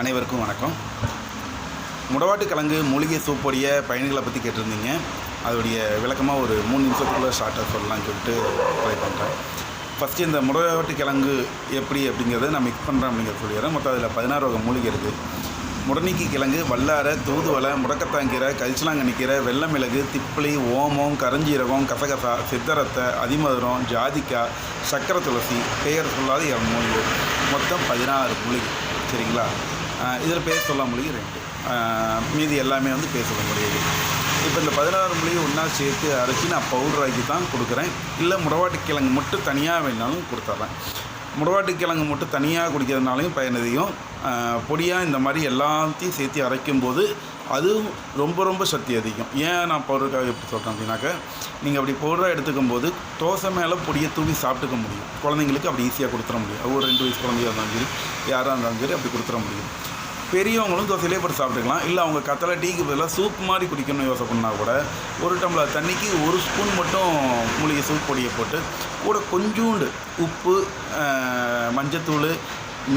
அனைவருக்கும் வணக்கம். முடவாட்டு கிழங்கு மூலிகை சூப்புடைய பயன்களை பற்றி கேட்டிருந்தீங்க. அதோடைய விளக்கமாக ஒரு 3 நிமிஷத்துக்குள்ளே ஷார்ட்டாக சொல்லலாம்னு சொல்லிட்டு ட்ரை பண்ணுறேன். ஃபஸ்ட்டு இந்த முடவாட்டு கிழங்கு எப்படி அப்படிங்கிறத நான் மிக்ஸ் பண்ணுறேன் அப்படிங்கிறத சொல்லிடுறேன். மொத்தம் அதில் 16 வகை மூலிகை இருக்குது. முடநீக்கி கிழங்கு, வல்லாரை, தூதுவளை, முடக்கத்தாங்கீரை, கரிசலாங்கண்ணிக்கீரை, வெள்ளை மிளகு, திப்பிலி, ஓமம், கருஞ்சீரகம், கசகசா, சித்தரத்தை, அதிமதுரம், ஜாதிக்காய், சக்கரை துளசி, பெயர் சொல்லாத 2 மூலிகை, மொத்தம் 16 மூலிகை. சரிங்களா? இதில் பேர் சொல்ல மூலிகை 2, மீதி எல்லாமே வந்து பேர் சொல்ல மூலிகை. இப்போ இந்த 16 மூலிகை ஒன்றா சேர்த்து அரைச்சி நான் பவுடராக்கி தான் கொடுக்குறேன். இல்லை முடவாட்டு கிழங்கு மட்டும் தனியாக வேணாலும் கொடுத்துட்றேன். முடவாட்டு கிழங்கு மட்டும் தனியாக குடிக்கிறதுனாலையும் பயனதையும், பொடியாக இந்த மாதிரி எல்லாத்தையும் சேர்த்து அரைக்கும்போது அதுவும் ரொம்ப ரொம்ப சக்தி அதிகம். ஏன் நான் பவுடருக்காக எப்படி சொல்கிறேன் அப்படின்னாக்கா, நீங்கள் அப்படி பவுடராக எடுத்துக்கும் போது தோசை மேலே பொடியை தூவி சாப்பிட்டுக்க முடியும். குழந்தைங்களுக்கு அப்படி ஈஸியாக கொடுத்துட முடியும். ஒரு 2 வயசு குழந்தையாக இருந்தாலும் சரி, யாராக இருந்தாலும் சரி அப்படி கொடுத்துட முடியும். பெரியவங்களும் தோசையிலே போட்டு சாப்பிட்டுக்கலாம். இல்லை அவங்க கத்தலை டீக்கு பதிலாக சூப் மாதிரி குடிக்கணும்னு யோசனை பண்ணால் கூட 1 டம்ளர் தண்ணிக்கு 1 ஸ்பூன் மட்டும் மூலிகை சூப் பொடியை போட்டு கூட கொஞ்சோண்டு உப்பு, மஞ்சத்தூள்,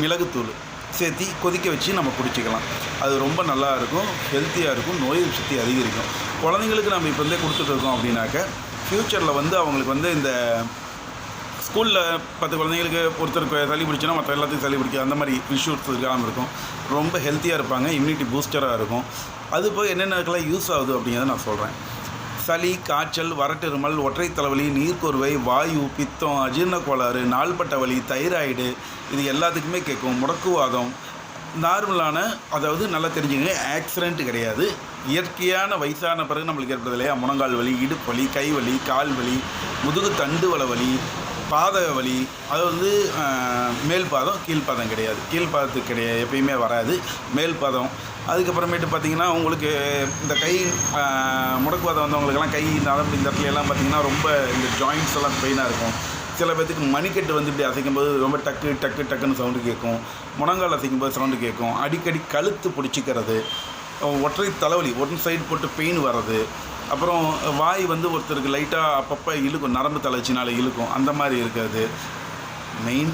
மிளகுத்தூள் சேர்த்து கொதிக்க வச்சு நம்ம குடிச்சிக்கலாம். அது ரொம்ப நல்லா இருக்கும், ஹெல்த்தியாக இருக்கும், நோய் சக்தி அதிகரிக்கும். குழந்தைங்களுக்கு நம்ம இப்போ இருந்தே கொடுத்துட்ருக்கோம் அப்படின்னாக்க ஃப்யூச்சரில் வந்து அவங்களுக்கு வந்து இந்த ஸ்கூலில் 10 குழந்தைங்களுக்கு ஒருத்தருக்கு சளி பிடிச்சுன்னா மற்ற எல்லாத்தையும் சளி பிடிக்கும், அந்த மாதிரி இஷ்யூஸ் இருக்காமல் இருக்கும். ரொம்ப ஹெல்த்தியாக இருப்பாங்க, இம்யூனிட்டி பூஸ்டராக இருக்கும். அது போய் என்னென்னக்கெல்லாம் யூஸ் ஆகுது அப்படிங்கிறத நான் சொல்கிறேன். சளி, காய்ச்சல், வறட்டு இருமல், ஒற்றை தலைவலி, நீர்க்கோர்வை, வாயு, பித்தம், அஜீரண கோளாறு, நாள்பட்ட வலி, தைராய்டு, இது எல்லாத்துக்குமே கேட்கும். முடக்குவாதம், நார்மலான, அதாவது நல்லா தெரிஞ்சுங்க, ஆக்சிடென்ட் கிடையாது, இயற்கையான வயசான பிறகு நம்மளுக்கு ஏற்படுது இல்லையா, முழங்கால் வலி, இடுப்பு வலி, கை வலி, கால் வலி, முதுகு தண்டு வலி, பாதக வலி, அது வந்து மேல் பாதம், கீழ்ப்பாதம் கிடையாது. கீழ்ப்பாதத்துக்கு கிடையாது, எப்பயுமே வராது, மேல் பாதம். அதுக்கப்புறமேட்டு பார்த்திங்கன்னா உங்களுக்கு இந்த கை முடக்குவாதம் வந்தவங்களுக்கெல்லாம் கை நரம்பு இந்த இடத்துலலாம் பார்த்திங்கன்னா ரொம்ப இந்த ஜாயின்ட்ஸ் எல்லாம் பெயினாக இருக்கும். சில பேர்த்துக்கு மணிக்கட்டு வந்து இப்படி அசைக்கும்போது ரொம்ப டக்கு டக்கு டக்குன்னு சவுண்டு கேட்கும். முழங்கால் அசைக்கும்போது சவுண்டு கேட்கும். அடிக்கடி கழுத்து பிடிச்சிக்கிறது, ஒற்றை தலைவலி, ஒன் சைடு போட்டு பெயின் வர்றது, அப்புறம் வாய் வந்து ஒருத்தருக்கு லைட்டாக அப்பப்போ இழுக்கும், நரம்பு தளர்ச்சினால இழுக்கும், அந்த மாதிரி இருக்கிறது. மெயின்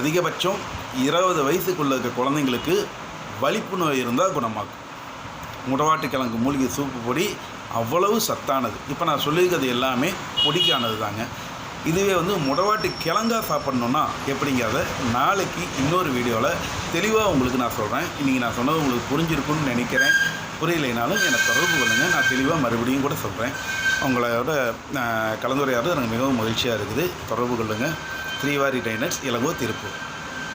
அதிகபட்சம் 20 வயசுக்குள்ளே இருக்க குழந்தைங்களுக்கு வலிப்பு நோய் இருந்தால் குணமாகும். முடவாட்டு கிழங்கு மூலிகை சூப்பு பொடி அவ்வளவு சத்தானது. இப்போ நான் சொல்லியிருக்கிறது எல்லாமே பொடிக்கானது தாங்க. இதுவே வந்து முடவாட்டு கிழங்கா சாப்பிட்ணுன்னா எப்படிங்கிறத நாளைக்கு இன்னொரு வீடியோவில் தெளிவாக உங்களுக்கு நான் சொல்கிறேன். இன்றைக்கி நான் சொன்னது உங்களுக்கு புரிஞ்சிருக்குன்னு நினைக்கிறேன். புரியலைனாலும் என்னை தொடர்பு கொள்ளுங்கள், நான் தெளிவாக மறுபடியும் கூட சொல்கிறேன். உங்களோட கலந்துரையாடுறது எனக்கு மிகவும் மகிழ்ச்சியாக இருக்குது. தொடர்பு கொள்ளுங்கள். ஸ்ரீவாரி டைனர்ஸ், இளங்கோ, திருப்பூர்.